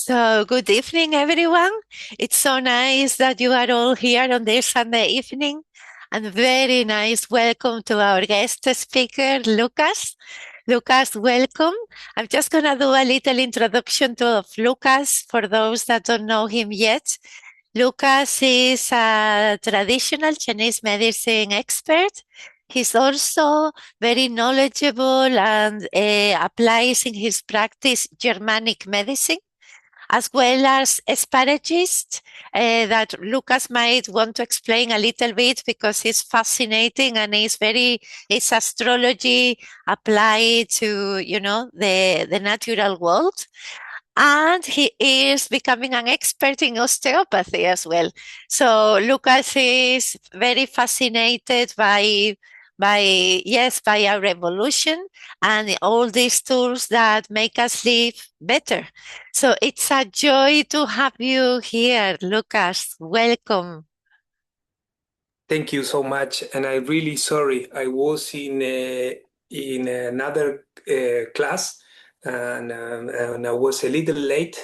So, good evening, everyone. It's so nice that you are all here on this Sunday evening. And very nice welcome to our guest speaker, Lucas. Lucas, welcome. I'm just going to do a little introduction of Lucas for those that don't know him yet. Lucas is a traditional Chinese medicine expert. He's also very knowledgeable and applies in his practice Germanic medicine as well as asparagus that Lucas might want to explain a little bit because it's fascinating and it's astrology applied to, the natural world. And he is becoming an expert in osteopathy as well. So Lucas is very fascinated by our evolution and all these tools that make us live better. So it's a joy to have you here, Lucas. Welcome. Thank you so much, and I'm really sorry. I was in another class, and I was a little late.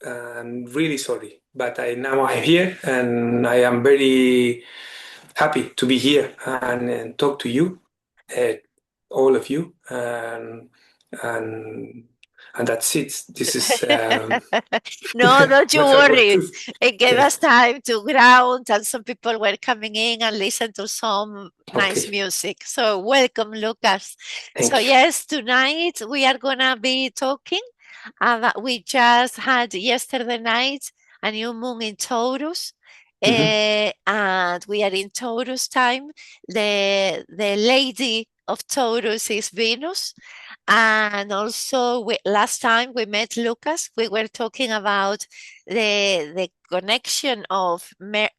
I'm really sorry, but now I'm here, and I am very happy to be here and talk to you, uh, all of you, and and that's it. This is No, don't you what worry. truth. It gave Yeah. us time to ground, and some people were coming in and listen to some nice Okay. music. So, welcome, Lucas. So, Thank you. yes, tonight we are going to be talking about, we just had yesterday night a new moon in Taurus. Mhm. And we are in Taurus time. The lady of Taurus is Venus. And also, last time we met Lucas, we were talking about the connection of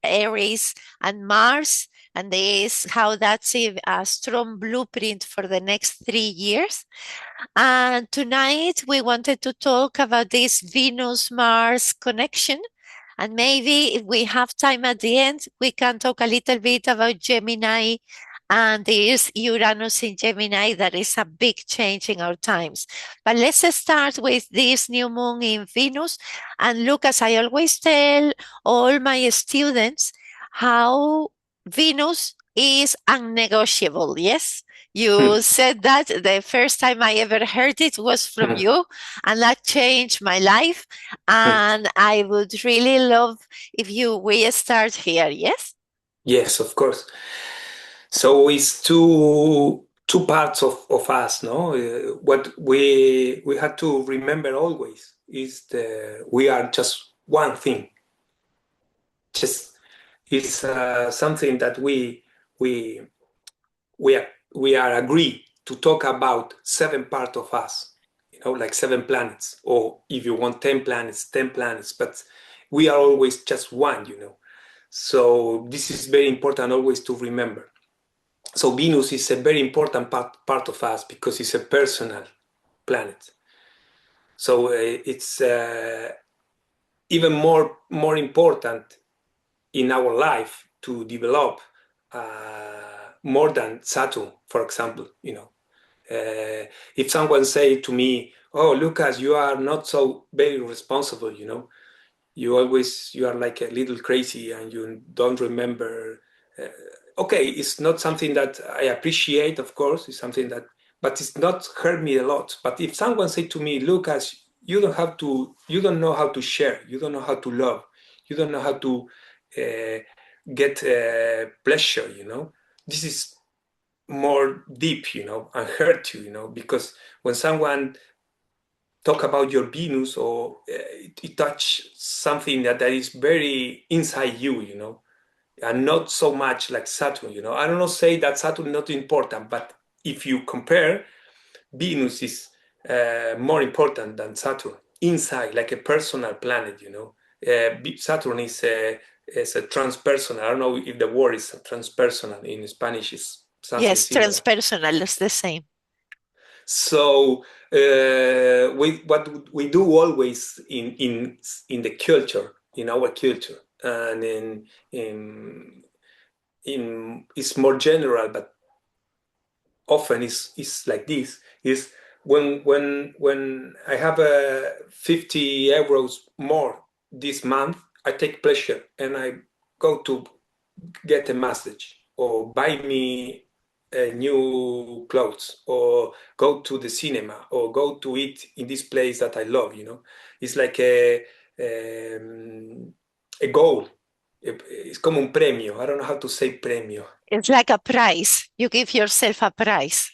Aries and Mars, and this how that's a strong blueprint for the next 3 years. And tonight we wanted to talk about this Venus-Mars connection. And maybe if we have time at the end, we can talk a little bit about Gemini and this Uranus in Gemini that is a big change in our times. But let's start with this new moon in Venus. And Lucas, I always tell all my students how Venus is unnegotiable. Yes. You said that the first time I ever heard it was from you, and that changed my life. And I would really love if we start here. Yes? Yes, of course. So it's two parts of us, no? What we have to remember always is we are just one thing. Just it's something that we we are we are agree to talk about seven parts of us, like seven planets, or if you want 10 planets, 10 planets. But we are. Always just one. So this is very important always to remember. So Venus is a very important part of us because it's a personal planet. So it's even more important in our life to develop more than Saturn, for example. If someone say to me, "Oh, Lucas, you are not so very responsible," you are like a little crazy and you don't remember. Okay, it's not something that I appreciate, of course. It's something that, but it's not hurt me a lot. But if someone say to me, Lucas, you don't know how to share, you don't know how to love, you don't know how to uh, get pleasure. This is more deep, and hurt you, because when someone talk about your Venus or it touch something that is very inside you, and not so much like Saturn. I don't know say that Saturn not important, but if you compare, Venus is more important than Saturn inside, like a personal planet. Saturn is a transpersonal. I don't know if the word is transpersonal in Spanish is something Yes, similar. transpersonal is the same. So what we do always in the culture, in our culture, and in it's more general, but often is like this: is when I have 50 euros more this month, I take pleasure and I go to get a massage or buy me new clothes or go to the cinema or go to eat in this place that I love, you know. It's like a goal. It's como un premio. I don't know how to say premio. It's like a prize. You give yourself a prize.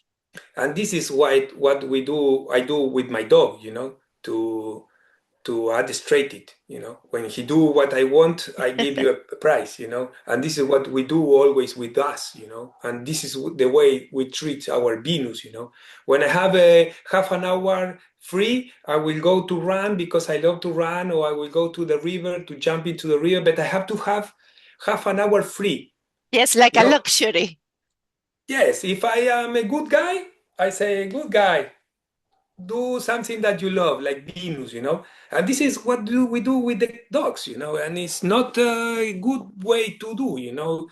And this is why what we do, I do with my dog, you know, to addestrate it, you know. When he do what I want, I give you a prize, you know. And this is what we do always with us, you know. And this is the way we treat our Venus, you know. When I have a half an hour free, I will go to run because I love to run, or I will go to the river to jump into the river, but I have to have half an hour free, Yes, like you a know. luxury. Yes, if I am a good guy, I say, good guy, do something that you love, like Venus, you know. And this is what do we do with the dogs, you know. And it's not a good way to do, you know.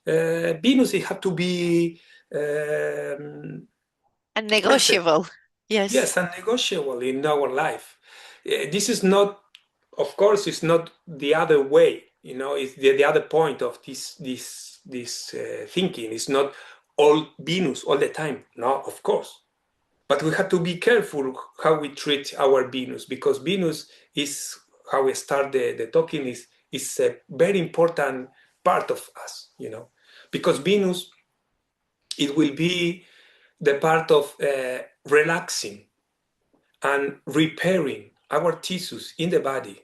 Venus, it have to be And present. negotiable. Yes. Yes, and negotiable in our life. This is not, of course, it's not the other way, you know. It's the other point of this thinking. It's not all Venus all the time. No, of course. But we have to be careful how we treat our Venus, because Venus is how we start the talking is a very important part of us, you know, because Venus, it will be the part of relaxing and repairing our tissues in the body,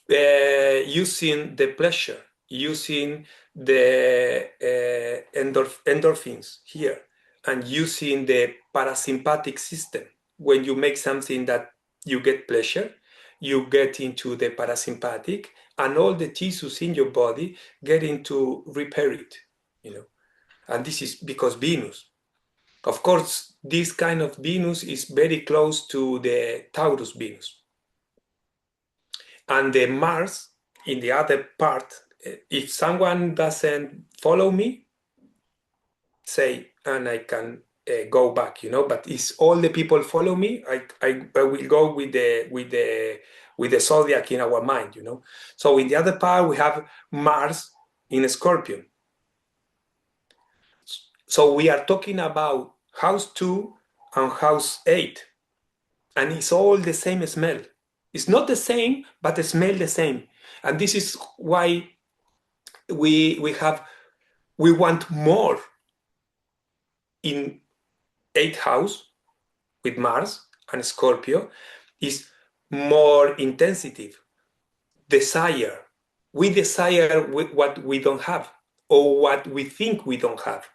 using the pleasure, using the endorphins here, and using the parasympathetic system. When you make something that you get pleasure, you get into the parasympathetic, and all the tissues in your body get into repair it, you know. And this is because Venus. Of course, this kind of Venus is very close to the Taurus Venus. And the Mars in the other part, if someone doesn't follow me, say, and I can go back, you know. But if all the people follow me, I will go with the zodiac in our mind, you know. So in the other part, we have Mars in Scorpion. So we are talking about house 2 and house 8, and it's all the same smell. It's not the same, but the smell the same. And this is why we want more in 8th house with Mars and Scorpio, is more intensity, desire. We desire what we don't have or what we think we don't have.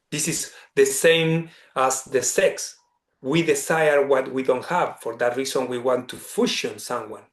This is the same as the sex. We desire what we don't have. For that reason, we want to fusion someone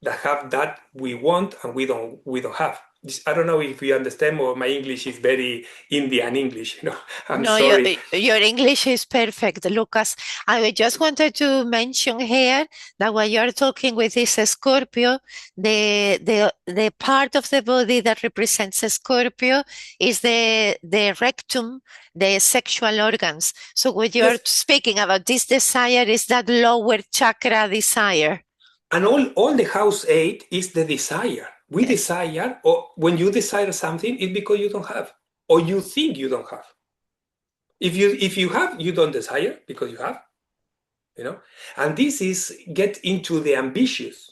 that have that we want and we don't have. I don't know if you understand, or my English is very Indian English. You know, I'm No, your, sorry. your English is perfect, Lucas. I just wanted to mention here that when you're talking with this Scorpio, the part of the body that represents a Scorpio is the rectum, the sexual organs. So when you're Yes, speaking about this desire, is that lower chakra desire. and all the house 8 is the desire. We Yes. desire, or when you desire something, it's because you don't have, or you think you don't have. If you have, you don't desire because you have, you know. And this is get into the ambitious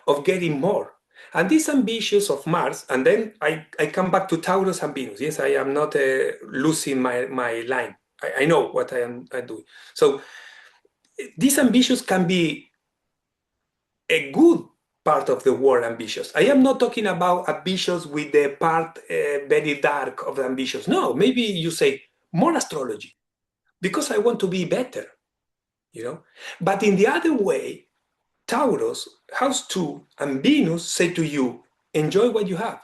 of getting more. And this ambitious of Mars, and then I come back to Taurus and Venus. Yes, I am not losing my line. I know what I'm doing. So this ambitious can be a good part of the word ambitious. I am not talking about ambitious with the part very dark of the ambitious. No, maybe you say more astrology because I want to be better, you know. But in the other way, Taurus, house 2, and Venus say to you, enjoy what you have.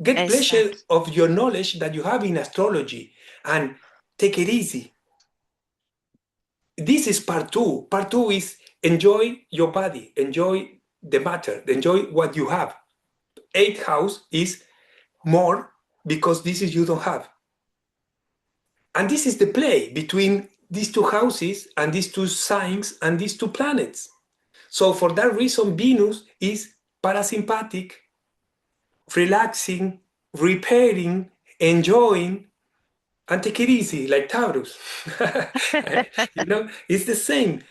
Get pleasure Exactly. of your knowledge that you have in astrology and take it easy. This is part 2. Part 2 is enjoy your body, enjoy the matter, enjoy what you have. 8th house is more because this is you don't have. And this is the play between these two houses and these two signs and these two planets. So for that reason, Venus is parasympathetic, relaxing, repairing, enjoying, and take it easy, like Taurus. It's the same.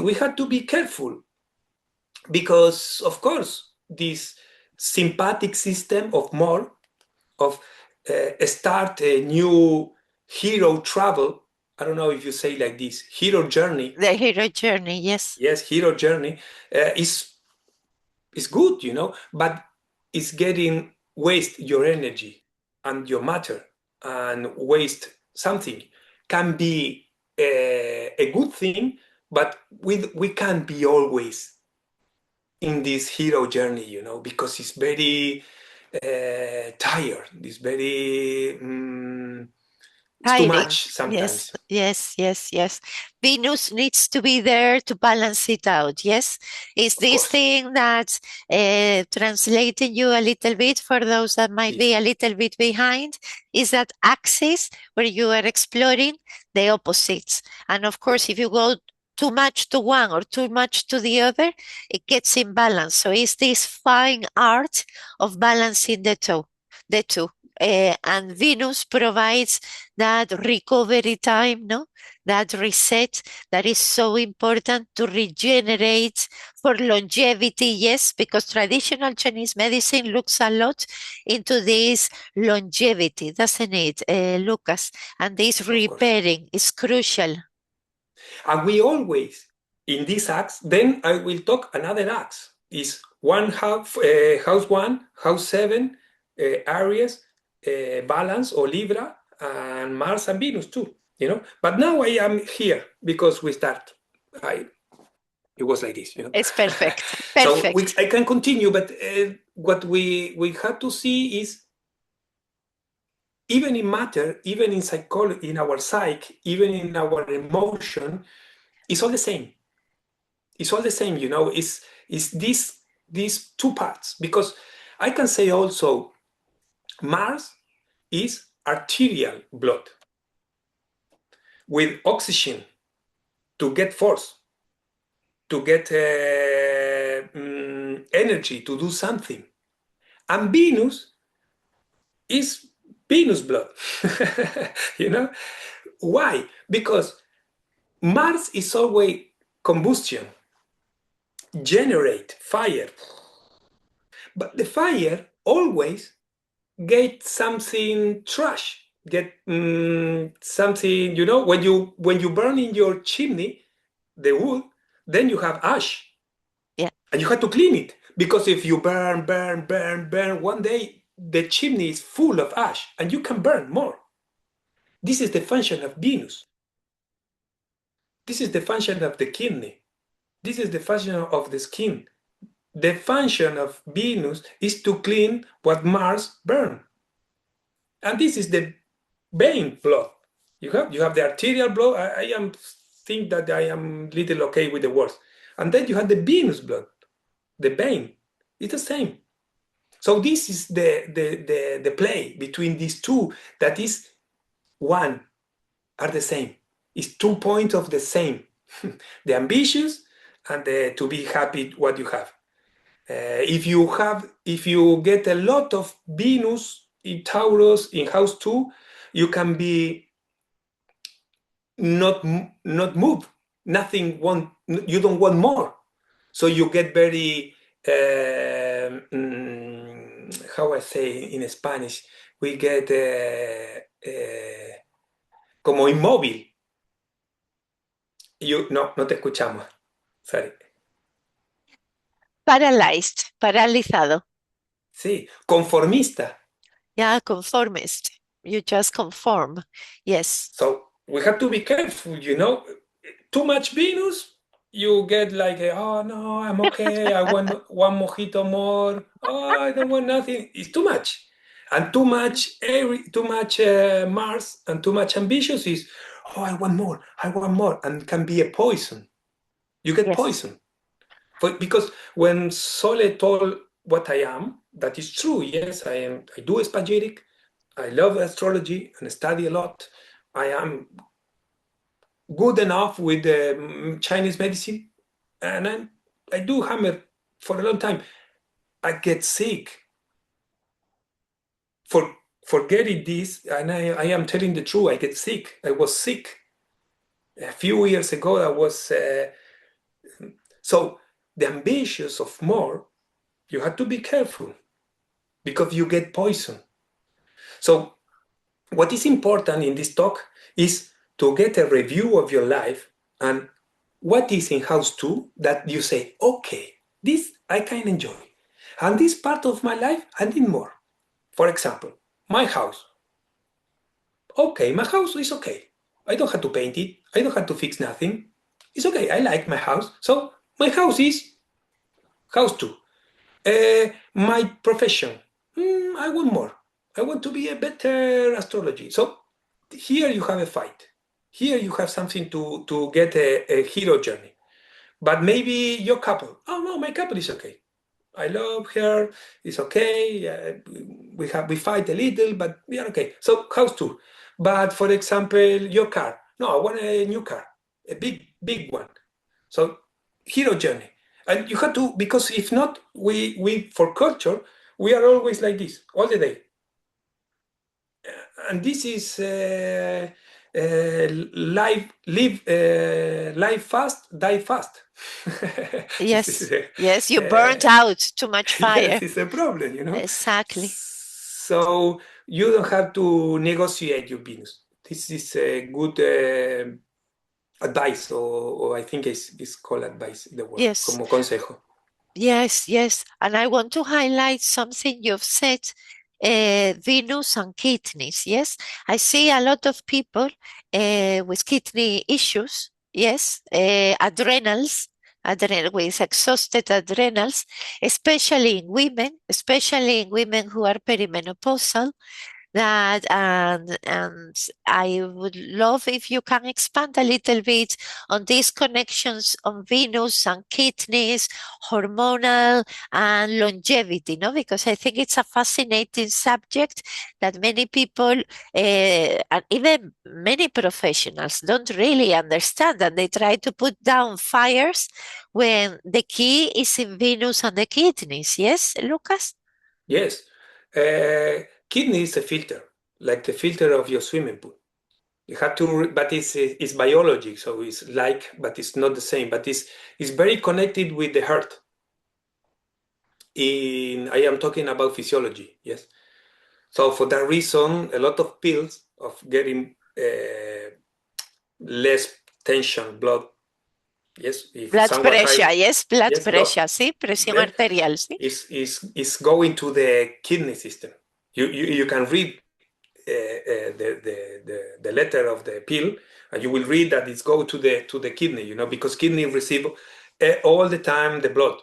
We have to be careful because, of course, this sympathetic system of more of start a new hero travel. I don't know if you say like this, hero journey. The hero journey, yes. Yes, hero journey is good, but it's getting waste your energy and your matter and waste something can be a good thing, but we can't be always in this hero journey, because it's very tired. It's very it's too Hiding. much Yes, sometimes. yes, yes, yes. Venus needs to be there to balance it out. Yes. Is Of this course, thing that translating you a little bit for those that might be please, a little bit behind is that axis where you are exploring the opposites. And of course, yes, if you go too much to one or too much to the other, it gets imbalanced. So it's this fine art of balancing the two. And Venus provides that recovery time, no? That reset that is so important to regenerate for longevity, yes, because traditional Chinese medicine looks a lot into this longevity, doesn't it, Lucas? And this of course. repairing is crucial. And we always, in this axe, then I will talk another axe. Is one house one, house seven, Aries, balance or Libra, and Mars and Venus too. But now I am here because we start. It was like this. It's perfect. So Perfect. I can continue, but what we have to see is even in matter, even in psychology, in our psyche, even in our emotion, it's all the same. It's all the same. It's these two parts because I can say also Mars is arterial blood with oxygen to get force, to get energy to do something. And Venus is Venus blood. you know Why? Because Mars is always combustion, generate fire, but the fire always get something trash, get something. When you burn in your chimney the wood, then you have ash, Yeah. and you have to clean it because if you burn, burn, burn, burn, one day the chimney is full of ash, and you can burn more. This is the function of Venus. This is the function of the kidney. This is the function of the skin. The function of Venus is to clean what Mars burn. And this is the vein blood. You have the arterial blood. I am think that I am little okay with the words. And then you have the venous blood, the vein. It's the same. So this is the play between these two that is one, are the same. It's 2 points of the same. The ambitious and the to be happy what you have. If you get a lot of Venus in Taurus in house 2, you can be not move. Nothing want you don't want more. So you get very how I say in Spanish, we get como inmóvil. No te escuchamos. Sorry. Paralyzed, paralizado. Sí, conformista. Yeah, conformist. You just conform. Yes. So we have to be careful. Too much Venus, you get like, oh no, I'm okay. I want one mojito more. Oh, I don't want nothing. It's too much. And too much Mars and too much ambitious is, oh, I want more. I want more. And can be a poison. You get Yes. poison. Because when Sole told what I am, that is true. Yes, I am. I do spagyric. I love astrology and study a lot. I am good enough with the Chinese medicine, and I do hammer for a long time. I get sick for forgetting this, and I am telling the truth. I get sick. I was sick a few years ago. I was so the ambitious of more. You have to be careful because you get poison. So what is important in this talk is to get a review of your life and what is in house two that you say, okay, this I can enjoy. And this part of my life, I need more. For example, my house. Okay, my house is okay. I don't have to paint it. I don't have to fix nothing. It's okay. I like my house. So my house is house two. My profession. I want more. I want to be a better astrology. So here you have a fight. Here you have something to get a hero journey. But maybe your couple. Oh no, my couple is okay. I love her. It's okay. We fight a little, but we are okay. So house two. But for example, your car. No, I want a new car, a big one. So hero journey, and you have to because if not, we for culture we are always like this all the day, and this is live fast, die fast. This is Yes, yes, you burnt out too much yes, fire. it's a problem, Exactly. So you don't have to negotiate your business. This is a good advice, or I think it's called advice, the word, Yes, como consejo. yes, yes. And I want to highlight something you've said, Venus and kidneys. Yes, I see a lot of people with kidney issues. Yes, with exhausted adrenals, especially in women who are perimenopausal. That and I would love if you can expand a little bit on these connections on Venus and kidneys, hormonal and longevity, no? Because I think it's a fascinating subject that many people and even many professionals don't really understand, and they try to put down fires when the key is in Venus and the kidneys. Yes, Lucas? Yes. Kidney is a filter, like the filter of your swimming pool. You have to, but it's biology, so it's like, but it's not the same. But it's very connected with the heart. I am talking about physiology, yes. So for that reason, a lot of pills of getting less tension, blood. Yes, if Blood someone pressure, has, yes, blood yes, blood, pressure, sí, presión blood arterial, sí. is going to the kidney system. You can read the letter of the pill, and you will read that it's go to the kidney, because kidney receive all the time the blood,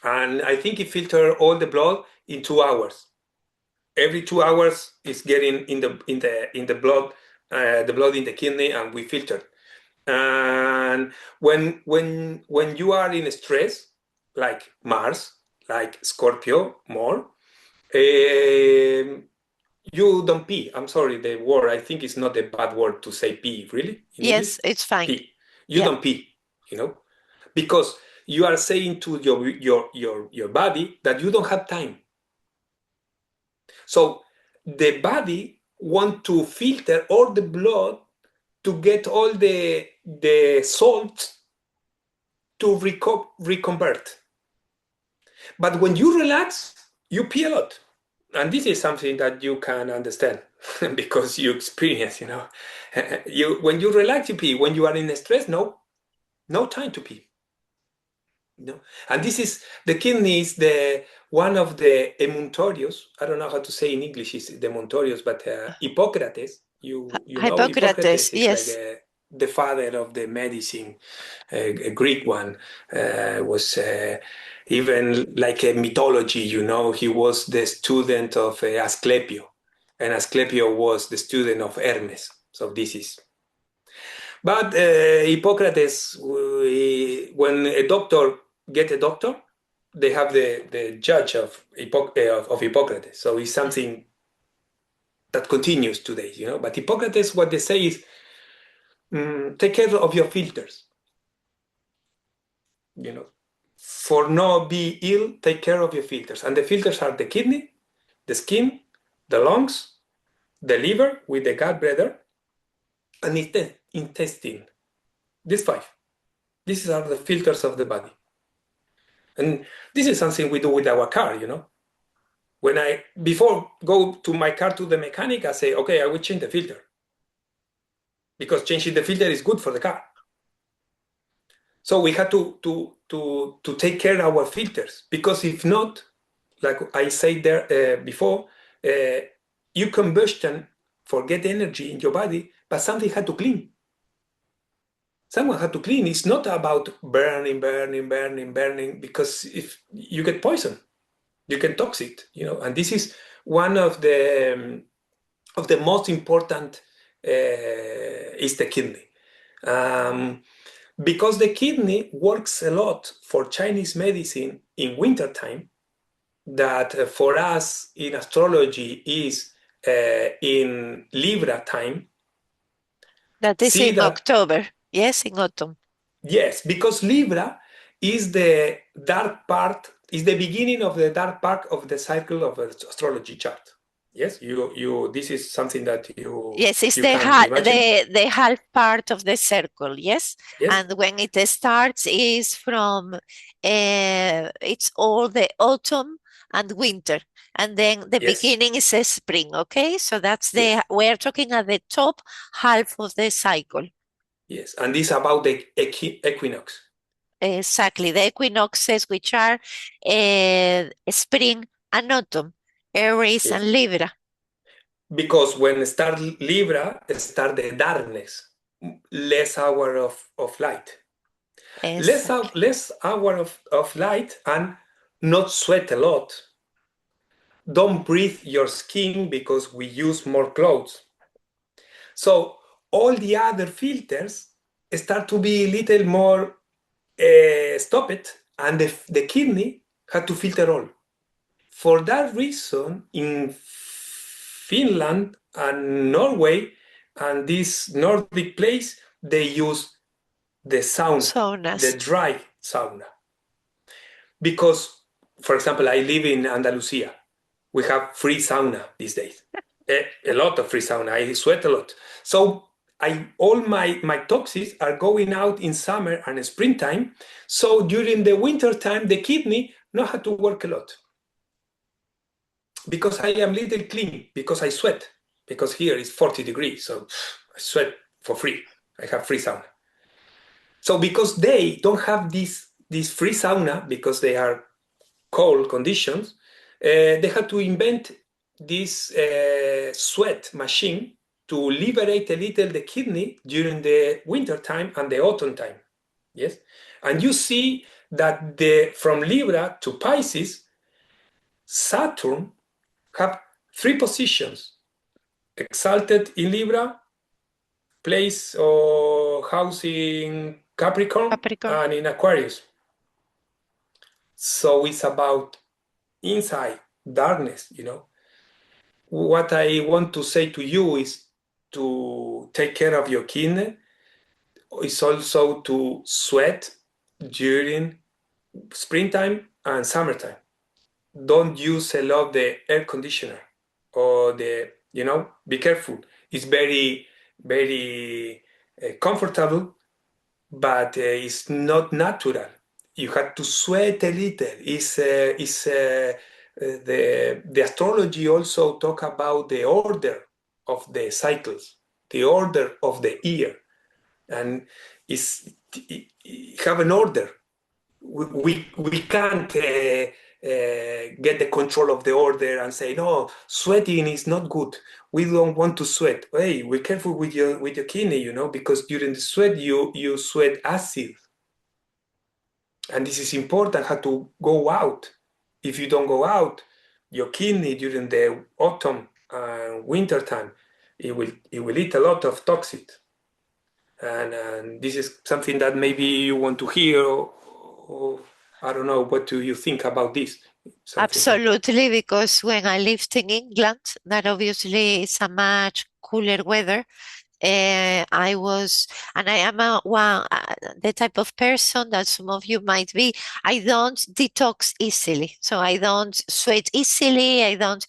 and I think it filter all the blood in 2 hours. Every 2 hours is getting in the blood, the blood in the kidney, and we filter. And when you are in stress, like Mars, like Scorpio, more. Um, you don't pee. I'm sorry, the word, I think it's not a bad word to say pee, really, in English. Yes, it's fine. Pee. You Yeah. don't pee, you know, because you are saying to your body that you don't have time. So the body want to filter all the blood to get all the salt to reconvert. But when you relax, you pee a lot. And this is something that you can understand because you experience, when you relax, you pee. When you are in stress, no time to pee. And this is the kidney is the one of the emuntorios. I don't know how to say in English is the emuntorios, but Hippocrates. You know Hippocrates, Hippocrates is like yes. the father of the medicine, a Greek one. Was even like a mythology. He was the student of Asclepio, and Asclepio was the student of Hermes. So this is. But Hippocrates, when a doctor get a doctor, they have the judge of Hippocrates. So it's something that continues today, you know. But Hippocrates, what they say is, take care of your filters, you know. For not be ill, take care of your filters. And the filters are the kidney, the skin, the lungs, the liver with the gut bladder, and the intestine. These five. These are the filters of the body. And this is something we do with our car, you know. When before go to my car to the mechanic, I say, okay, I will change the filter. Because changing the filter is good for the car. So we had to take care of our filters. Because if not, like I said there before, you combustion forget energy in your body, but something had to clean. Someone had to clean. It's not about burning, because if you get poison, you can toxic, you know. And this is one of the most important is the kidney, because the kidney works a lot for Chinese medicine in wintertime. That for us in astrology is in Libra time. That is See in that. October. Yes, in autumn. Yes, because Libra is the dark part, is the beginning of the dark part of the cycle of the astrology chart. Yes, this is something that Yes, it's you can imagine. the half part of the circle, yes. Yes, And when it starts is from it's all the autumn and winter. And then the yes, beginning is a spring, okay? So that's yes, we're talking at the top half of the cycle. yes. And this about the equinox. Exactly, the equinoxes, which are spring and autumn, Aries Yes, and Libra. because when start Libra, start the darkness, less hour of light. Exactly. Less hour of light and not sweat a lot. Don't breathe your skin because we use more clothes. So all the other filters start to be a little more stopped, and the kidney had to filter all. For that reason, in Finland and Norway and this Nordic place, they use the sauna, the Saunas. dry sauna. Because, for example, I live in Andalusia. We have free sauna these days. A lot of free sauna. I sweat a lot. So all my toxins are going out in summer and springtime. So during the winter time, the kidney not have to work a lot. Because I am little clean, because I sweat. Because here is 40 degrees, so I sweat for free. I have free sauna. So because they don't have this free sauna, because they are cold conditions, they had to invent this sweat machine to liberate a little the kidney during the winter time and the autumn time. Yes, and you see that from Libra to Pisces, Saturn have three positions: exalted in Libra, place or house in Capricorn, Capricorn. and in Aquarius. So it's about inside darkness, you know. What I want to say to you is to take care of your kidney. It's also to sweat during springtime and summertime. Don't use a lot the air conditioner or be careful. It's very comfortable, but it's not natural. You have to sweat a little. The astrology also talk about the order of the cycles, the order of the year, and have an order. We can't get the control of the order and say no, sweating is not good. We don't want to sweat. Hey, be careful with your kidney, because during the sweat you sweat acid, and this is important how to go out. If you don't go out, your kidney during the autumn and winter time, it will eat a lot of toxins. And this is something that maybe you want to hear, or I don't know, what do you think about this? something like that. Absolutely, because when I lived in England, that obviously is a much cooler weather. I was, and I am the type of person that some of you might be. I don't detox easily, so I don't sweat easily. I don't.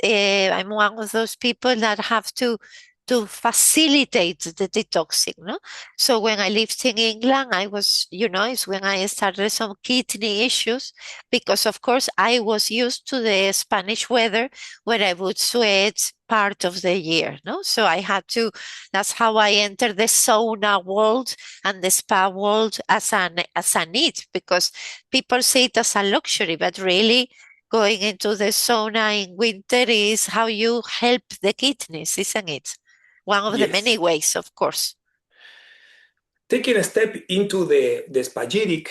I'm one of those people that have to facilitate the detoxing. No, so when I lived in England, I was, it's when I started some kidney issues because, of course, I was used to the Spanish weather where I would sweat part of the year. No, so I had to that's how I entered the sauna world and the spa world as a need because people say it as a luxury, but really going into the sauna in winter is how you help the kidneys, isn't it? One of the many Yes. ways, of course. Taking a step into the spagyric,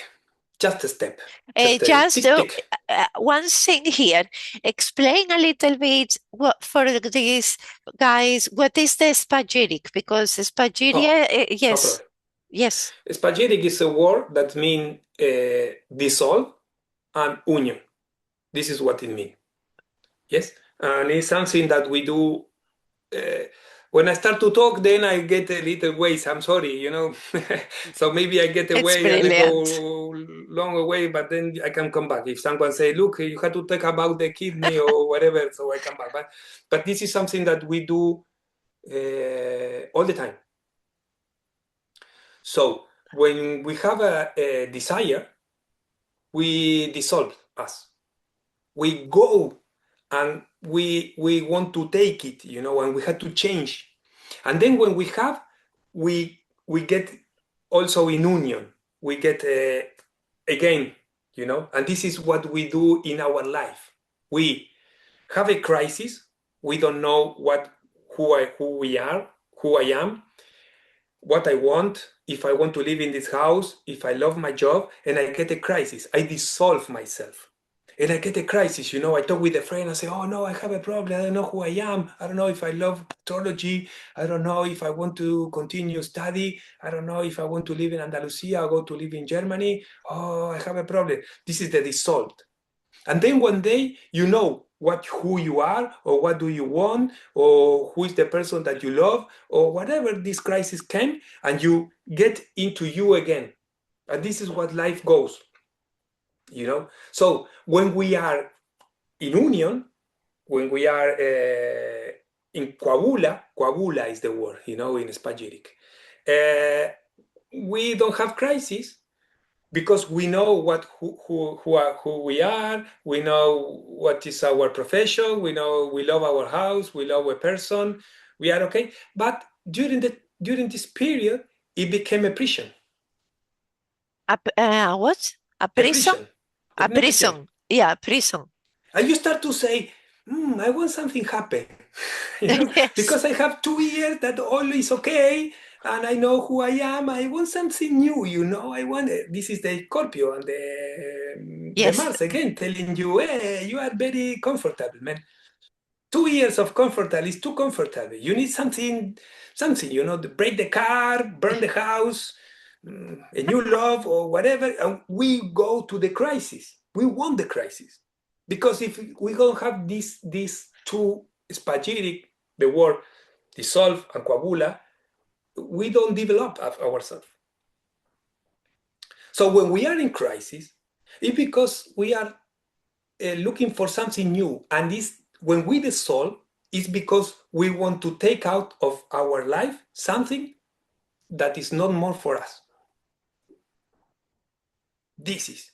just a step, just a Just tick tick. one thing here. Explain a little bit what for these guys. What is the spagyric? Because Oh, spagyria, no yes, problem. yes, Spagyric is a word that means dissolve and union. This is what it means. Yes, and it's something that we do. Uh, when I start to talk, then I get a little ways. I'm sorry, so maybe I get it's away and I brilliant. go long away, but then I can come back. If someone say, "Look, you have to talk about the kidney or whatever," so I come back. But this is something that we do all the time. So when we have a desire, we dissolve us. We go and we want to take it, and we have to change. And then when we have, we get also in union. We get again, and this is what we do in our life. We have a crisis. We don't know who we are, who I am, what I want, if I want to live in this house, if I love my job, and I get a crisis. I dissolve myself. And I get a crisis, I talk with a friend, I say, oh no, I have a problem. I don't know who I am. I don't know if I love astrology. I don't know if I want to continue study. I don't know if I want to live in Andalusia or go to live in Germany. Oh, I have a problem. This is the dissolve. And then one day you know who you are or what do you want or who is the person that you love or whatever this crisis came and you get into you again. And this is what life goes. So when we are in union, when we are in coagula is the word, in spagyric. We don't have crisis because we know who we are, we know what is our profession, we know we love our house, we love a person, we are okay. But during this period, it became a prison. What? A A prison? prison. A A prison. prison. Yeah, prison. And you start to say, I want something happen, Yes. because I have 2 years that all is okay, and I know who I am. I want something new. I want this is the Scorpio and the Yes. Mars again telling you, hey, you are very comfortable, man. 2 years of comfortable is too comfortable. You need something, to break the car, burn the house, a new love or whatever. And we go to the crisis. We want the crisis. Because if we don't have these two spagyric, the word dissolve and coagula, we don't develop ourselves. So when we are in crisis, it's because we are looking for something new. And this, when we dissolve, it's because we want to take out of our life something that is not more for us. This is.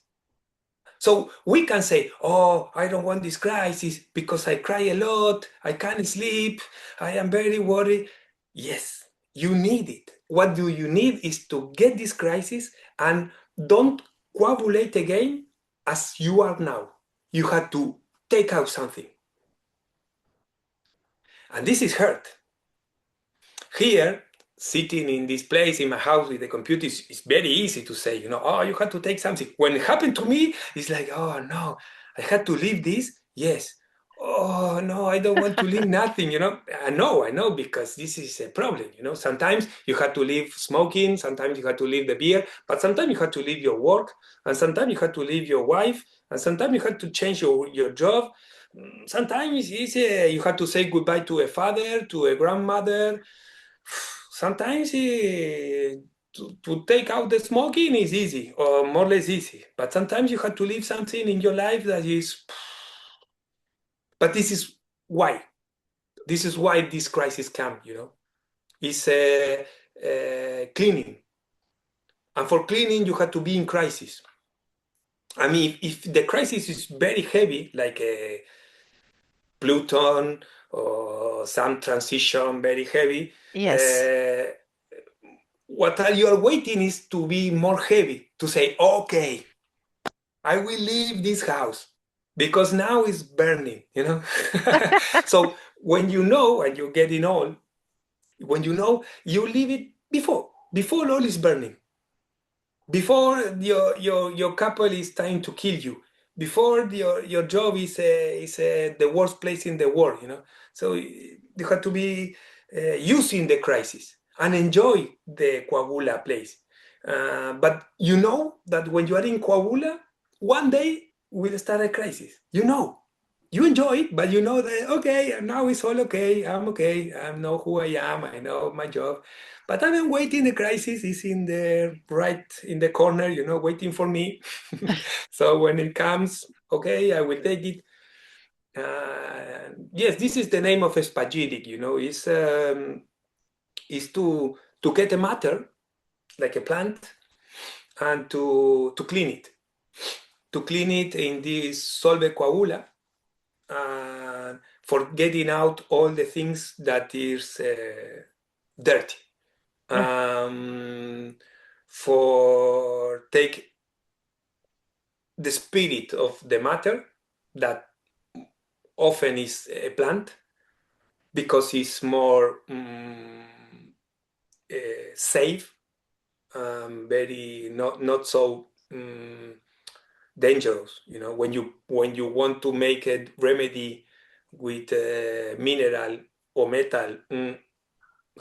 So we can say, oh, I don't want this crisis because I cry a lot, I can't sleep, I am very worried. Yes, you need it. What do you need is to get this crisis and don't coagulate again as you are now. You have to take out something. And this is hurt. Here, sitting in this place in my house with the computer is very easy to say, oh, you had to take something. When it happened to me, it's like, oh no, I had to leave this. Yes. oh no, I don't want to leave nothing, I know, because this is a problem, Sometimes you have to leave smoking, sometimes you have to leave the beer, but sometimes you have to leave your work, and sometimes you have to leave your wife, and sometimes you have to change your job. Sometimes you have to say goodbye to a father, to a grandmother. Sometimes to take out the smoking is easy, or more or less easy, but sometimes you have to leave something in your life that is. But this is why. This is why this crisis come. It's cleaning. And for cleaning, you have to be in crisis. I mean, if the crisis is very heavy, like a Pluton or some transition very heavy, Yes. uh, what you are waiting is to be more heavy, to say, okay, I will leave this house because now it's burning. So when you know and you're getting old, when you know, you leave it before all is burning, before your couple is trying to kill you, before your job is the worst place in the world. So you have to be using the crisis and enjoy the coagula place. But you know that when you are in coagula, one day will start a crisis. You enjoy it, but you know that, okay, now it's all okay. I'm okay. I know who I am. I know my job. But I've been waiting. The crisis is in the right in the corner, waiting for me. So when it comes, okay, I will take it. Yes, this is the name of a spagyric. Is to get a matter like a plant and to clean it in this solve coagula, for getting out all the things that is dirty, Uh, um, for take the spirit of the matter that often is a plant because it's more safe, very not so dangerous. When you want to make a remedy with mineral or metal, you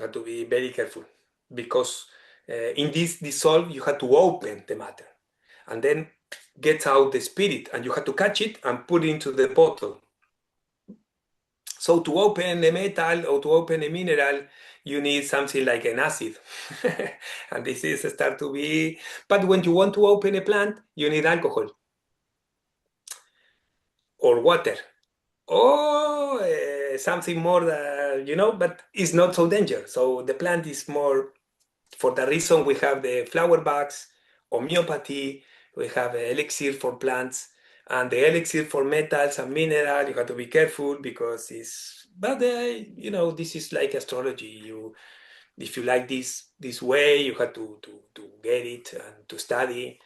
have to be very careful because in this dissolve you have to open the matter and then get out the spirit, and you have to catch it and put it into the bottle. So to open a metal or to open a mineral, you need something like an acid. And this is start to be, but when you want to open a plant, you need alcohol or water or something more that, but it's not so dangerous. So the plant is more, for the reason we have the flower bugs, homeopathy, we have elixir for plants, and the elixir for metals and minerals. You have to be careful because but this is like astrology. If you like this way, you have to get it and to study,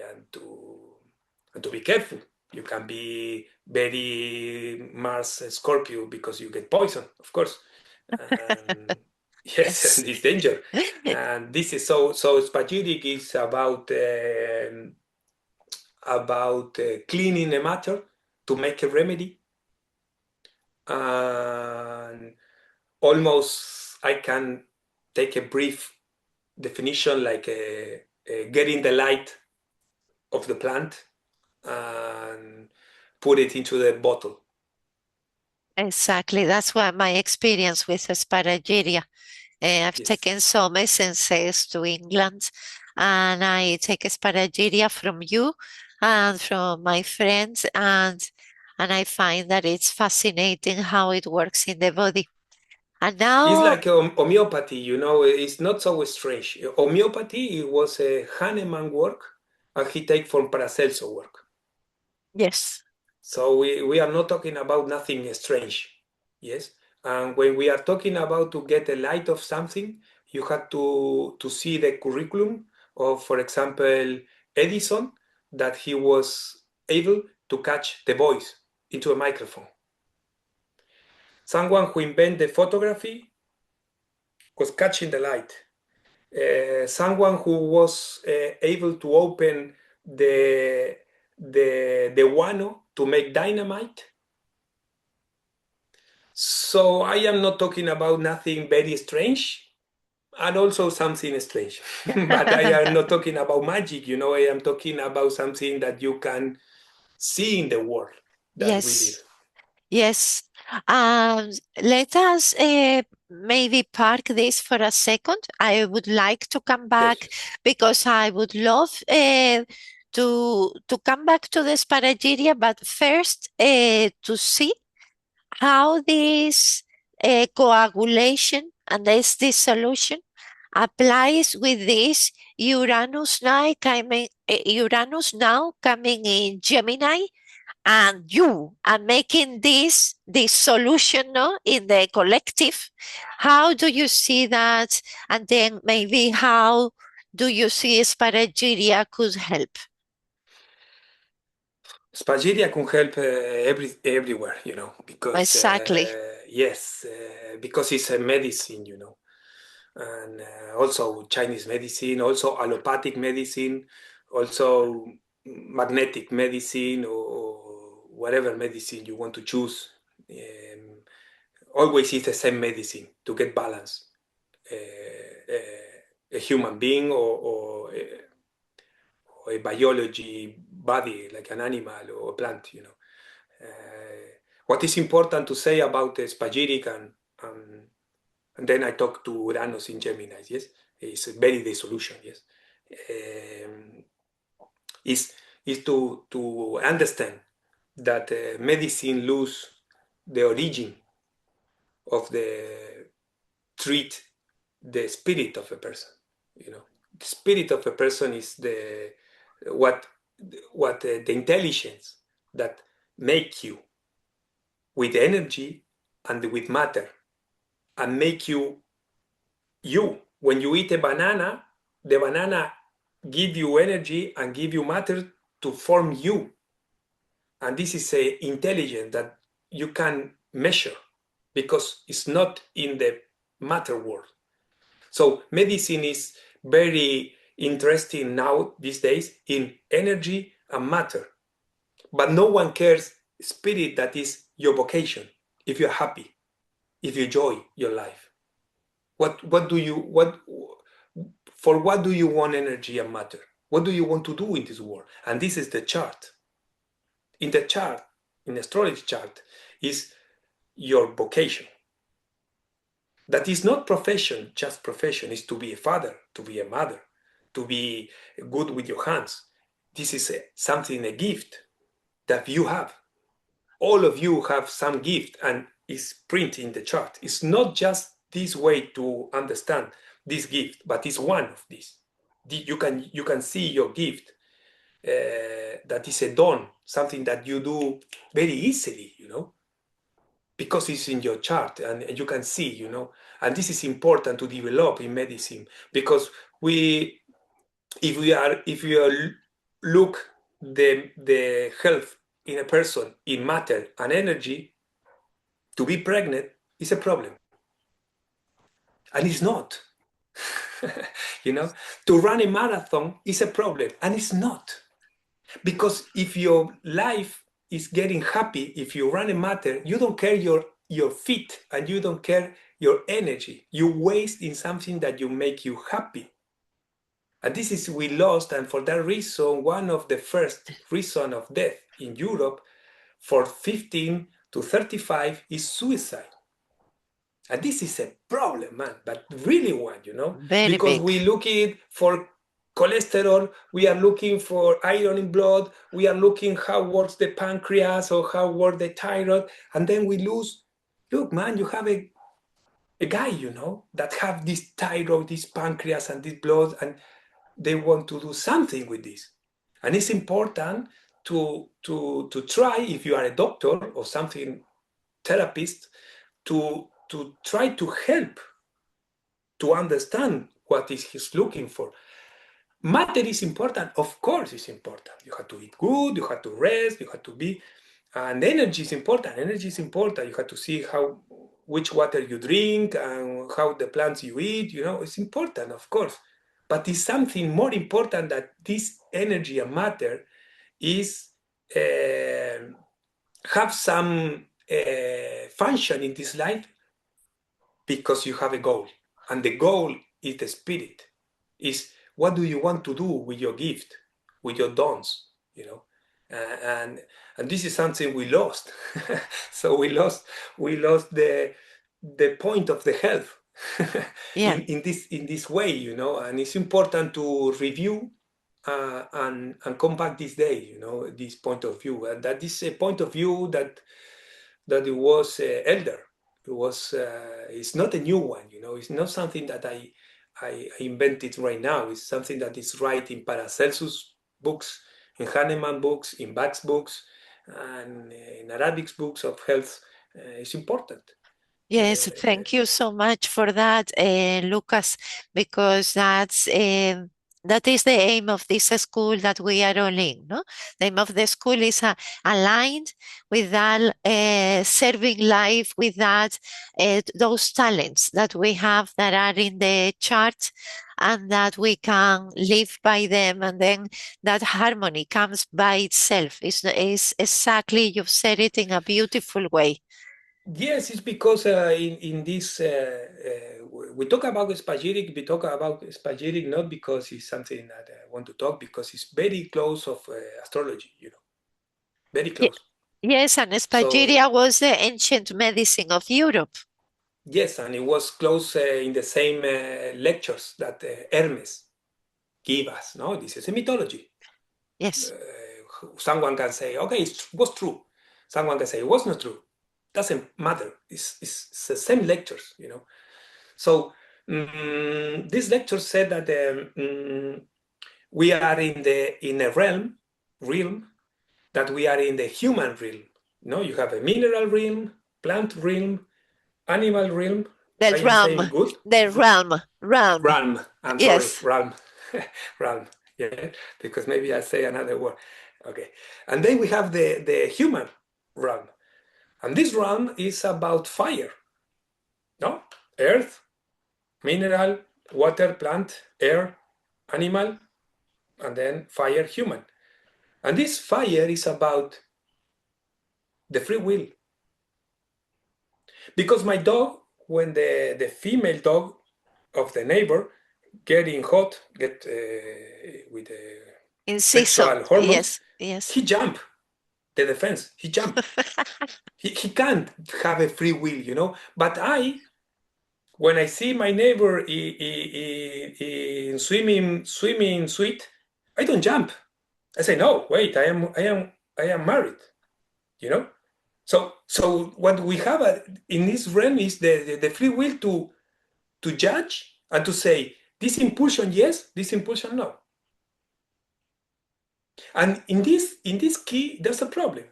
and to be careful. You can be very Mars Scorpio because you get poison, of course. Um, yes, and yes. it's danger. And this is so spagyric is about cleaning a matter to make a remedy. And almost I can take a brief definition like getting the light of the plant and put it into the bottle. Exactly. That's what my experience with Asparagiria. I've Yes. taken some essences to England, and I take Asparagiria from you and from my friends, and I find that it's fascinating how it works in the body. And It's now, like homeopathy, it's not so strange. Homeopathy, it was a Hahnemann work, and he take from Paracelso work. yes, So we are not talking about nothing strange. Yes. And when we are talking about to get a light of something, you have to see the curriculum of, for example, Edison, that he was able to catch the voice into a microphone. Someone who invented photography was catching the light. Someone who was able to open the guano to make dynamite So I am not talking about nothing very strange and also something strange. But I am not talking about magic, I am talking about something that you can see in the world that we live. Yes. Yes. Um, Let us maybe park this for a second. I would like to come back Yes. because I would love to come back to the Sparagiria, but first to see how this coagulation and this dissolution applies with this Uranus now coming in Gemini, and you are making this solution, no, in the collective. How do you see that? And then maybe how do you see Sparagiria could help? Spagyric can help everywhere, because Exactly. yes, because it's a medicine, and also Chinese medicine, also allopathic medicine, also magnetic medicine, or whatever medicine you want to choose. Um, Always is the same medicine to get balance. A human being or a biology body like an animal or a plant, what is important to say about the spagyric and then I talk to Uranus in Gemini, yes, it's a very dissolution, yes, um, is to understand that medicine lose the origin of the treat the spirit of a person, the spirit of a person is the what the intelligence that make you with energy and with matter and make you. When you eat a banana, the banana give you energy and give you matter to form you. And this is a intelligence that you can measure because it's not in the matter world. So medicine is very interesting now these days in energy and matter. But no one cares spirit that is your vocation. If you're happy, if you enjoy your life, what do you what for what do you want energy and matter? What do you want to do in this world? And this is the chart. In the chart, in the astrology chart, is your vocation. That is not profession, just profession is to be a father, to be a mother, to be good with your hands. This is something, a gift that you have. All of you have some gift and is printed in the chart. It's not just this way to understand this gift, but it's one of these. You can see your gift that is a dawn, something that you do very easily, because it's in your chart and you can see, and this is important to develop in medicine because if we look the health in a person in matter and energy, to be pregnant is a problem, and it's not. To run a marathon is a problem, and it's not. Because if your life is getting happy, if you run a matter, you don't care your feet and you don't care your energy. You waste in something that you make you happy. And this is we lost, and for that reason, one of the first reason of death in Europe for 15 to 35 is suicide. And this is a problem, man, but really one, Very because big. we looking for cholesterol, we are looking for iron in blood, we are looking how works the pancreas or how works the thyroid, and then we lose. Look, man, you have a guy, that have this thyroid, this pancreas, and this blood, and they want to do something with this. And it's important to try, if you are a doctor or something therapist, to try to help to understand what is he's looking for. Matter is important, of course it's important. You have to eat good, you have to rest, you have to be, and energy is important. Energy is important. You have to see which water you drink and how the plants you eat. It's important, of course. But it's something more important that this energy and matter is have some function in this life because you have a goal, and the goal is the spirit. Is what do you want to do with your gift, with your dons, you know? And this is something we lost. So we lost the point of the health Yeah. in this way, you know. And it's important to review and come back this day, you know, this point of view, and that is a point of view that it was elder. It was it's not a new one, you know. It's not something that I invented right now. It's something that is right in Paracelsus books, in Hahnemann books, in Bach's books, and in Arabic books of health. It's important. Yes, Uh, thank you so much for that, Lucas, because that is the aim of this school that we are all in. No, the aim of the school is aligned with that, serving life with that, those talents that we have that are in the chart, and that we can live by them, and then that harmony comes by itself. Is exactly, you've said it in a beautiful way. Yes, it's because in this we talk about spagyric. We talk about spagyric not because it's something that I want to talk, because it's very close of astrology, you know, very Ye- close. Yes, and So Spagyria was the ancient medicine of Europe. yes, and it was close in the same lectures that Hermes gave us. No, this is a mythology. Yes. Someone can say, okay, it was true. Someone can say it was not true. Doesn't matter. It's the same lectures, you know. So this lecture said that we are in a realm that we are in the human realm. No, you have a mineral realm, plant realm, animal realm. The I am saying realm, good. the realm. Realm. I'm sorry, Yes. realm, realm. Yeah, because maybe I say another word. Okay, and then we have the human realm, and this realm is about fire. No, earth, mineral, water, plant, air, animal, and then fire, human. And this fire is about the free will. Because my dog, when the female dog of the neighbor getting hot, get with In season. sexual hormones, Yes. Yes. he jump the defense. He jump. He can't have a free will, you know. But when I see my neighbor in swimming suite, I don't jump. I say, no, wait, I am married, you know. So what we have in this realm is the free will to judge and to say this impulsion yes, this impulsion no. And in this key, there's a problem.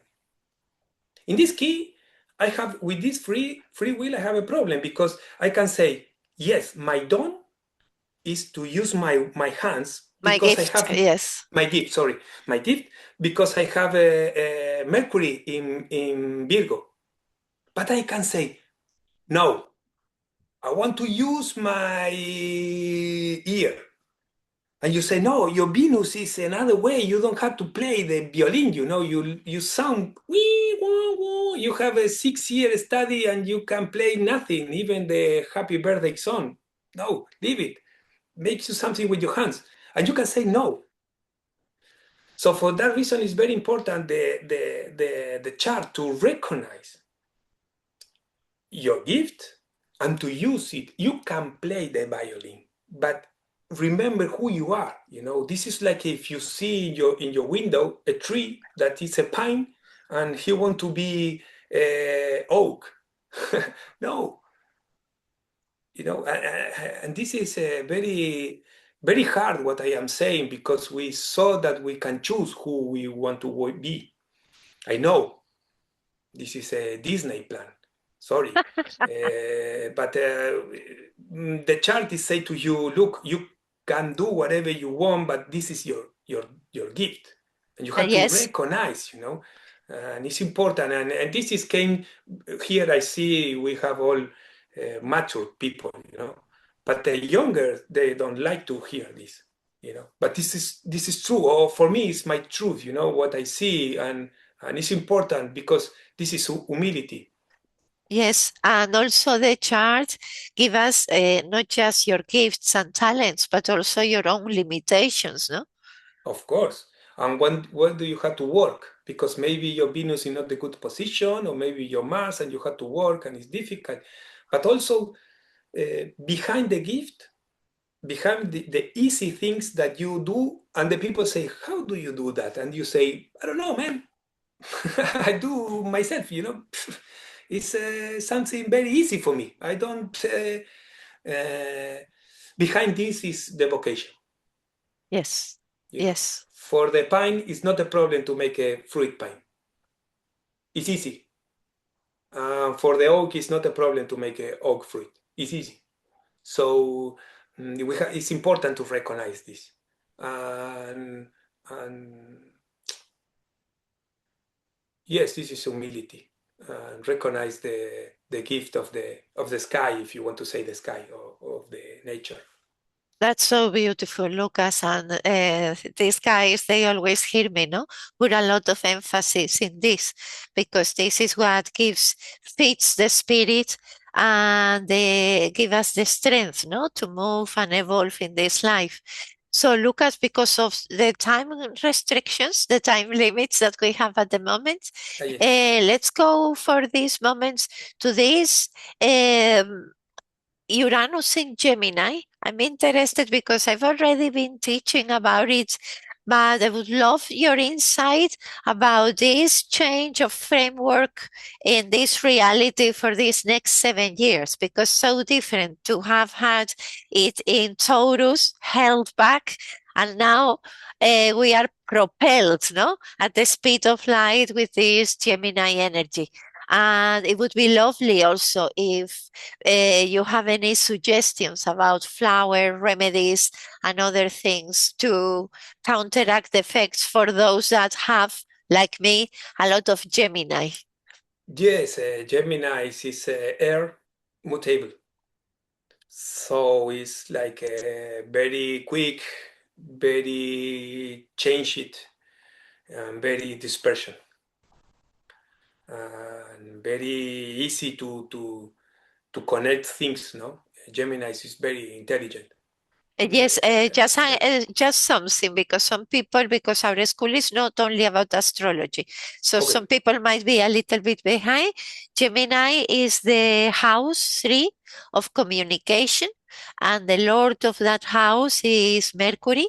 In this key, I have with this free will, I have a problem because I can say yes, my dawn is to use my hands My because I gift. have Yes. my gift. Sorry, my gift because I have a Mercury in Virgo. But I can say no. I want to use my ear. And you say, no, your Venus is another way. You don't have to play the violin, you know, you sound wee, woo, woo. You have a 6 year study and you can play nothing, even the happy birthday song. No, leave it. Make you something with your hands. And you can say no. So for that reason, it's very important the chart to recognize your gift and to use it. You can play the violin, but remember who you are. You know, this is like if you see in your window a tree that is a pine and he want to be oak. No, you know, and this is a very hard what I am saying because we saw that we can choose who we want to be. I know this is a Disney plan. Sorry. But the chart is say to you, look, you can do whatever you want, but this is your gift. And you have to Yes. recognize, you know, and it's important. And this is came here. I see we have all mature people, you know, but the younger, they don't like to hear this, you know, but this is true. Or for me, it's my truth, you know, what I see. And it's important because this is humility. Yes, and also the chart give us not just your gifts and talents, but also your own limitations, no? Of course. And when do you have to work? Because maybe your Venus is not the good position, or maybe your Mars and you have to work and it's difficult. But also behind the gift, behind the easy things that you do, and the people say, how do you do that? And you say, I don't know, man. I do myself, you know. It's something very easy for me. I don't. Behind this is the vocation. Yes, You know, yes. for the pine, it's not a problem to make a fruit pine. It's easy. For the oak, it's not a problem to make a oak fruit. It's easy. So it's important to recognize this. And, and yes, this is humility. Recognize the gift of the sky, if you want to say the sky, or of the nature. That's so beautiful, Lucas. And these guys, they always hear me, no? Put a lot of emphasis in this because this is what fits the spirit and they give us the strength, no? To move and evolve in this life. So, Lucas, because of the time restrictions, the time limits that we have at the moment, Yes. let's go for these moments to this. Uranus in Gemini. I'm interested because I've already been teaching about it, but I would love your insight about this change of framework in this reality for these next 7 years, because so different to have had it in Taurus, held back, and now we are propelled, no, at the speed of light with this Gemini energy. And it would be lovely also if you have any suggestions about flower remedies and other things to counteract the effects for those that have, like me, a lot of Gemini. Yes, Gemini is air mutable. So it's like very quick, very change it, and very dispersion, and very easy to connect things. No, Gemini is very intelligent. Yes, But just something because some people, because our school is not only about astrology, so okay, some people might be a little bit behind. Gemini is the house 3 of communication, and the lord of that house is Mercury.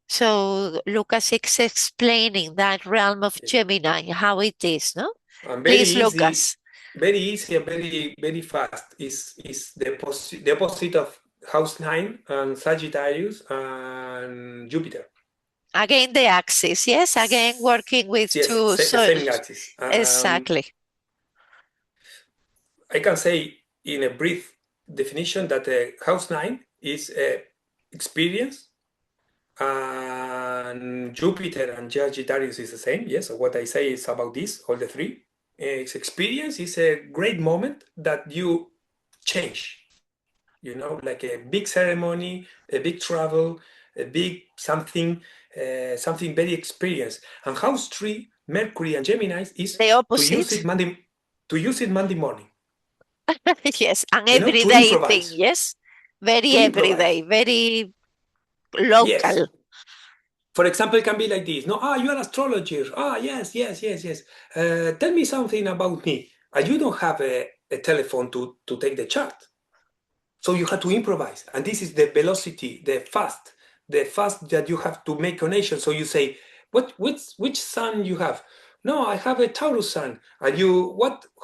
So Lucas is explaining that realm of yes. Gemini, how it is, no? And Please, Lucas. very easy and very fast. Is the opposite of House 9 and Sagittarius and Jupiter. Again, the axis, yes, again, working with Yes, two, the so same axis. exactly. I can say in a brief definition that House 9 is experience, and Jupiter and Sagittarius is the same. Yes, so what I say is about this, all the three. It's experience is a great moment that you change, you know, like a big ceremony, a big travel, a big something, something very experienced. And house 3, Mercury and Gemini is The to use it opposite. Monday, to use it Monday morning, Yes, an you know, to everyday thing. improvise, Yes, very to improvise. everyday, very Yes. local. For example, it can be like this. No, you are astrologer. Yes. Tell me something about me. And you don't have a telephone to take the chart. So you have to improvise. And this is the velocity, the fast that you have to make connection. So you say, which sun you have? No, I have a Taurus sun. And you,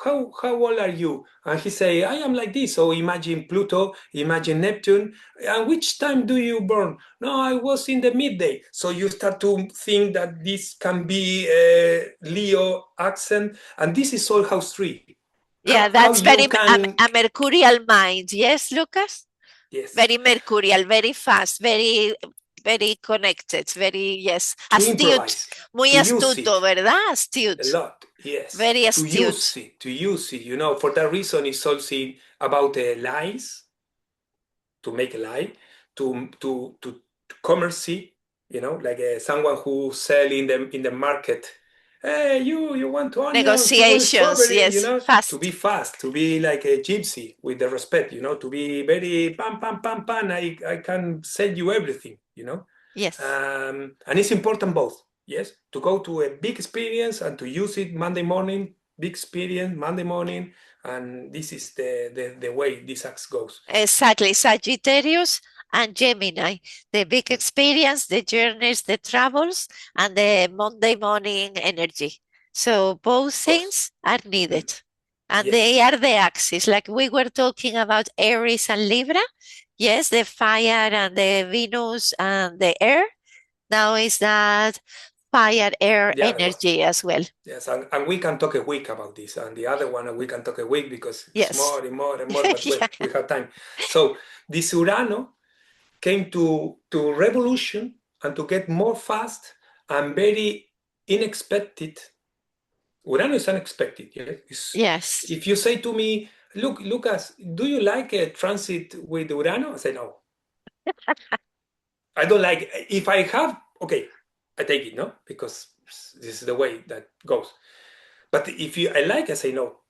how old are you? And he say, I am like this. So imagine Pluto, imagine Neptune. And which time do you born? No, I was in the midday. So you start to think that this can be a Leo accent. And this is all house 3. Yeah, How that's you very can, a mercurial mind. Yes, Lucas? yes, Very mercurial, very fast, very connected, very, yes, to astute. improvise, Muy to use astuto, it ¿verdad? a Astute. lot. Yes, Very to use astute. it, to use it. You know, for that reason, it's also about lies, to make a lie, to commerce. You know, like someone who sell in the market hey, you want onions, you want Negotiations, strawberry, yes, to be fast. fast, to be like a gypsy with the respect, to be very pam, pam, pam, pam. I can sell you everything, Yes. And it's important both, yes, to go to a big experience and to use it Monday morning, big experience Monday morning, and this is the way this axe goes. Exactly. Sagittarius and Gemini. The big experience, the journeys, the travels, and the Monday morning energy. So both Of course. things are needed. And Yes. they are the axis. Like we were talking about Aries and Libra. Yes, the fire and the Venus and the air. Now is that fire air The other one. energy as well. Yes, and we can talk a week about this, and the other one we can talk a week because it's Yes. more and more and more, but Yeah. we have time. So this Urano came to revolution and to get more fast and very unexpected. Urano is unexpected. Yes? Yes. If you say to me, look, Lucas, do you like a transit with Urano? I say no. I don't like it. If I have, okay, I take it, no, because this is the way that goes. But if I like, I say no,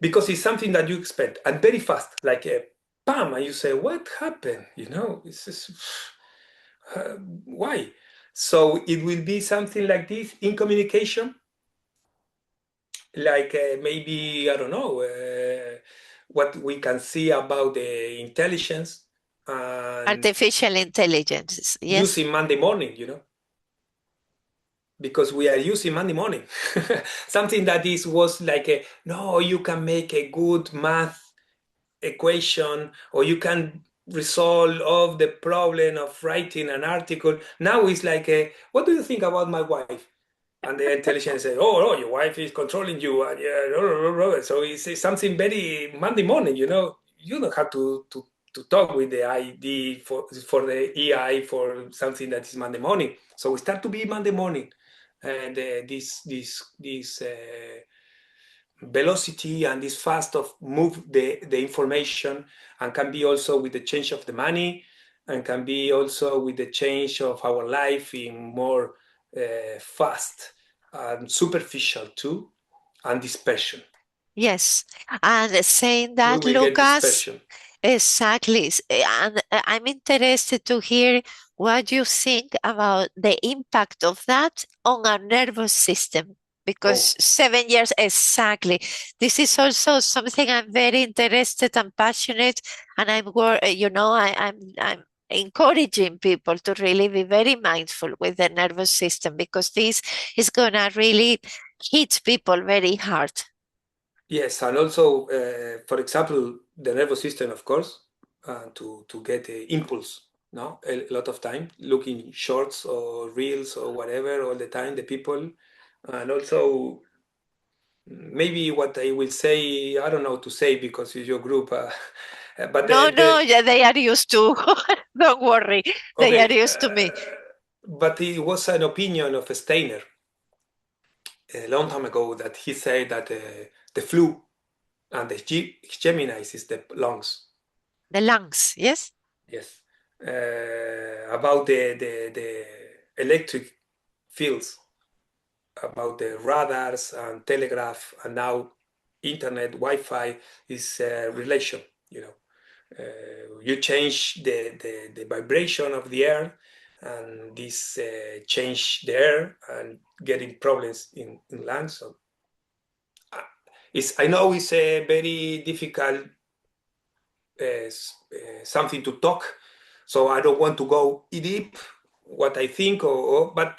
because it's something that you expect and very fast, like a bam, and you say, "What happened?" It's just, why? So it will be something like this in communication, like maybe I don't know what we can see about the intelligence and Artificial intelligence. Yes. using Monday morning, because we are using Monday morning. Something that is was like no, you can make a good math equation or you can resolve all the problem of writing an article. Now it's like what do you think about my wife? And the intelligence say, oh, your wife is controlling you. And yeah, so it's something very Monday morning, You don't have to talk with the ID for the EI for something that is Monday morning. So we start to be Monday morning, and this velocity and this fast of move the information, and can be also with the change of the money, and can be also with the change of our life in more fast and superficial too, and dispersion. Yes. And saying We that, will get Lucas, dispersion. exactly. And I'm interested to hear what you think about the impact of that on our nervous system. Because Oh, 7 years, exactly. This is also something I'm very interested and passionate, and I'm encouraging people to really be very mindful with the nervous system because this is gonna really hit people very hard. yes, and also, for example, the nervous system, of course, to get impulse. No, a lot of time looking shorts or reels or whatever all the time. The people, and also maybe what I will say, I don't know to say because it's your group, but No, no, yeah, they are used to. Don't worry, they are okay, used to me. but it was an opinion of Steiner a long time ago that he said that the flu and the Gemini is the lungs. The lungs, yes? Yes, about the electric fields, about the radars and telegraph, and now internet, Wi-Fi is relation. You change the vibration of the air, and this change the air and getting problems in lungs. So I know it's a very difficult something to talk, so I don't want to go deep what I think, but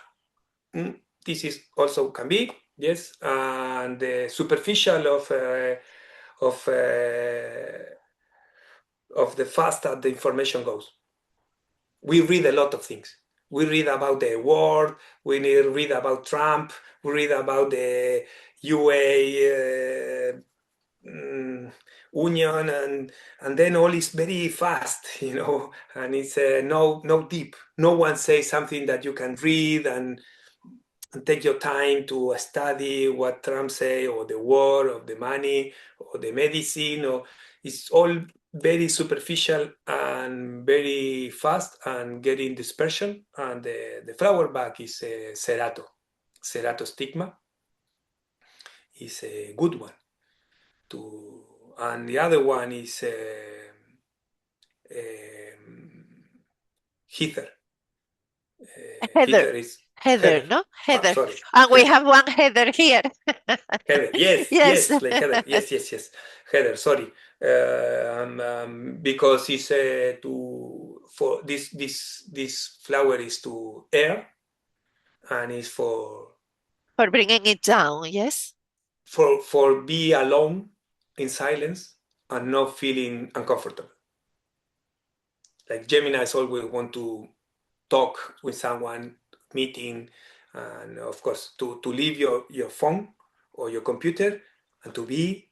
this is also can be, yes, and the superficial of of the faster the information goes. We read a lot of things. We read about the war. We read about Trump. We read about the UA union, and then all is very fast, and it's no deep. No one says something that you can read and take your time to study what Trump say, or the war, or the money, or the medicine, or it's all very superficial and very fast and getting dispersion. And the flower back is Cerato stigma. is a good one. And the other one is Heather. Heather. Heather is Heather, Heather. no? Ah, Heather. sorry, And we Heather. have one Heather here. Heather. Yes, Yes. yes, like Heather. Yes, yes, yes. Heather. Sorry. Because it's to for this flower is to air and is For bringing it down, yes? for be alone in silence and not feeling uncomfortable. Like Geminis always want to talk with someone, meeting, and of course to leave your phone or your computer and to be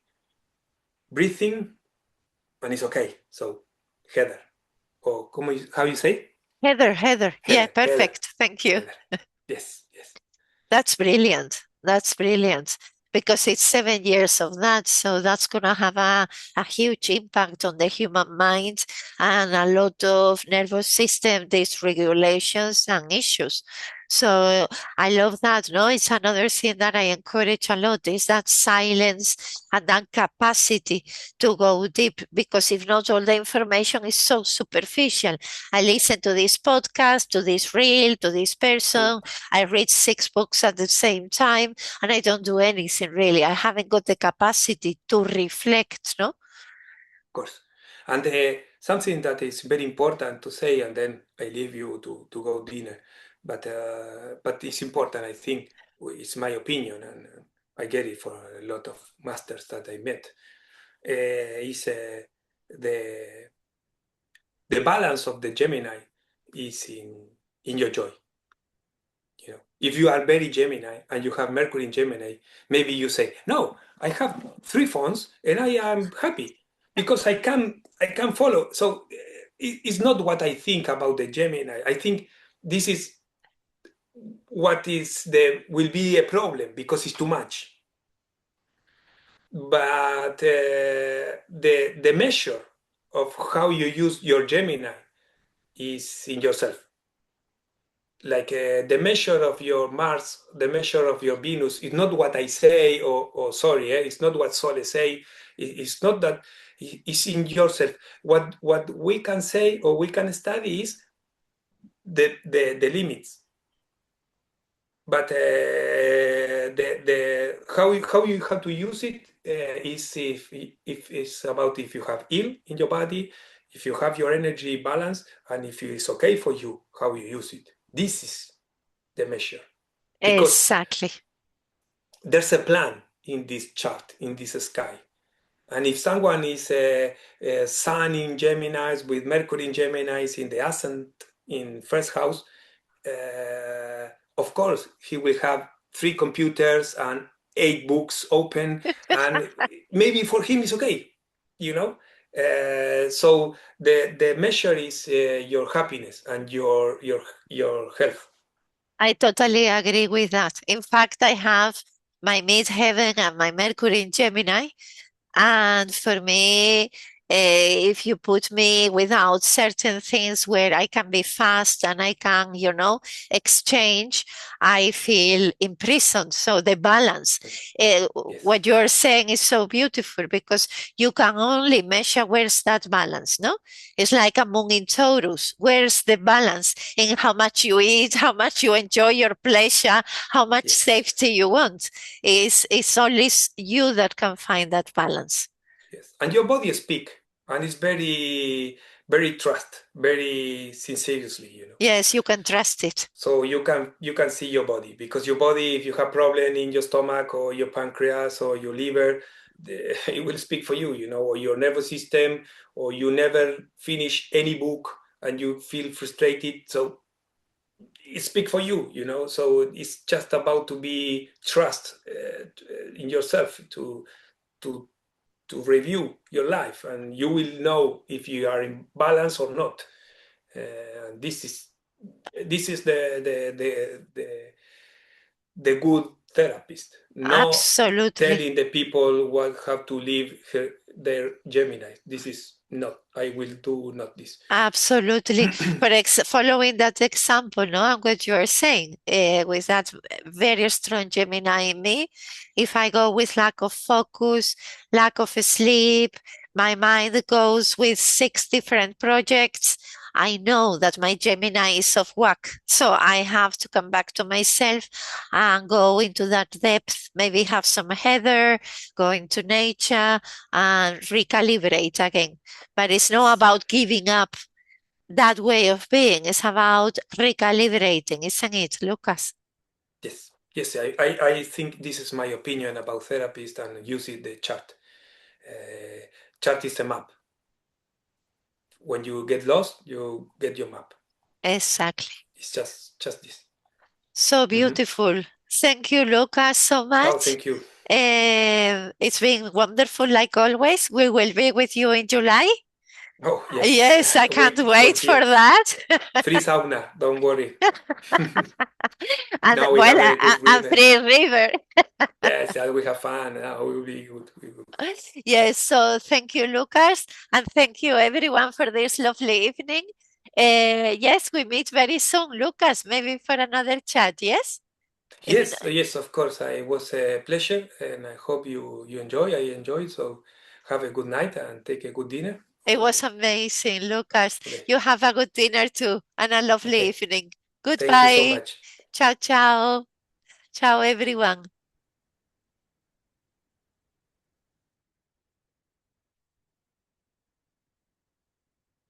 breathing, and it's okay. So Heather, or how you say? Heather, Heather. Yeah, Heather, Heather, perfect. Thank you. Heather. Yes, yes, That's brilliant. That's brilliant because it's 7 years of that. So that's going to have a huge impact on the human mind and a lot of nervous system dysregulations and issues. So I love that. No, it's another thing that I encourage a lot is that silence and that capacity to go deep because if not, all the information is so superficial. I listen to this podcast, to this reel, to this mm, person. I read 6 books at the same time and I don't do anything really. I haven't got the capacity to reflect, no? of course. And something that is very important to say, and then I leave you to go dinner. But it's important, I think. It's my opinion, and I get it for a lot of masters that I met. Is the the balance of the Gemini is in your joy. You know, if you are very Gemini and you have Mercury in Gemini, maybe you say, "No, I have 3 phones and I am happy because I can follow." So it's not what I think about the Gemini. I think this is what is the will be a problem because it's too much. But the measure of how you use your Gemini is in yourself. Like the measure of your Mars, the measure of your Venus is not what I say, or sorry, it's not what Sole say. It's not that. It's in yourself. What we can say or we can study is the limits, but the how you have to use it is if it's about if you have ill in your body, if you have your energy balance, and if it's okay for you how you use it. This is the measure because Exactly. there's a plan in this chart, in this sky. And if someone is a Sun in Geminis with Mercury in Geminis in the ascent in first house, of course, he will have 3 computers and 8 books open, and maybe for him it's okay, you know. So the measure is your happiness and your health. I totally agree with that. In fact, I have my midheaven and my Mercury in Gemini. And for me, if you put me without certain things where I can be fast and I can, exchange, I feel imprisoned. So the balance, Yes, what you're saying is so beautiful because you can only measure where's that balance, no? It's like a moon in Taurus. Where's the balance in how much you eat, how much you enjoy your pleasure, how much yes, safety you want? It's only you that can find that balance. yes. And your body speak, and it's very, very trust, very sincerely, you know. Yes, you can trust it. So you can see your body because your body, if you have problem in your stomach or your pancreas or your liver, it will speak for you, you know, or your nervous system, or you never finish any book and you feel frustrated. So it speak for you, you know. So it's just about to be trust in yourself to to review your life, and you will know if you are in balance or not. This is the good therapist, not Absolutely. telling the people what have to live their Gemini. This is not, I will do not this. Absolutely. Following that example, no, and what you are saying, with that very strong Gemini in me, if I go with lack of focus, lack of sleep, my mind goes with 6 different projects, I know that my Gemini is off whack. So I have to come back to myself and go into that depth, maybe have some heather, go into nature and recalibrate again. But it's not about giving up that way of being. It's about recalibrating, isn't it, Lucas? Yes, yes, I think this is my opinion about therapists and using the chart. Chart is a map. When you get lost, you get your map. Exactly. It's just this. So Mm-hmm. beautiful. Thank you, Lucas, so Oh, much. thank you. It's been wonderful, like always. We will be with you in July. Oh, yes. Yes, I can't We're wait for here. that. Free sauna, don't worry. And Now we well, have a good and river. Free River. Yes, and we have fun. Now we will be good. We will. Yes, so thank you, Lucas, and thank you, everyone, for this lovely evening. Yes, we meet very soon, Lucas, maybe for another chat, yes? If Yes, yes, of course. It was a pleasure, and I hope you enjoy. I enjoyed. So have a good night and take a good dinner. It was So amazing, Lucas. okay, You have a good dinner too, and a lovely okay. evening. Thank you so Goodbye. much. Ciao, ciao. Ciao, everyone.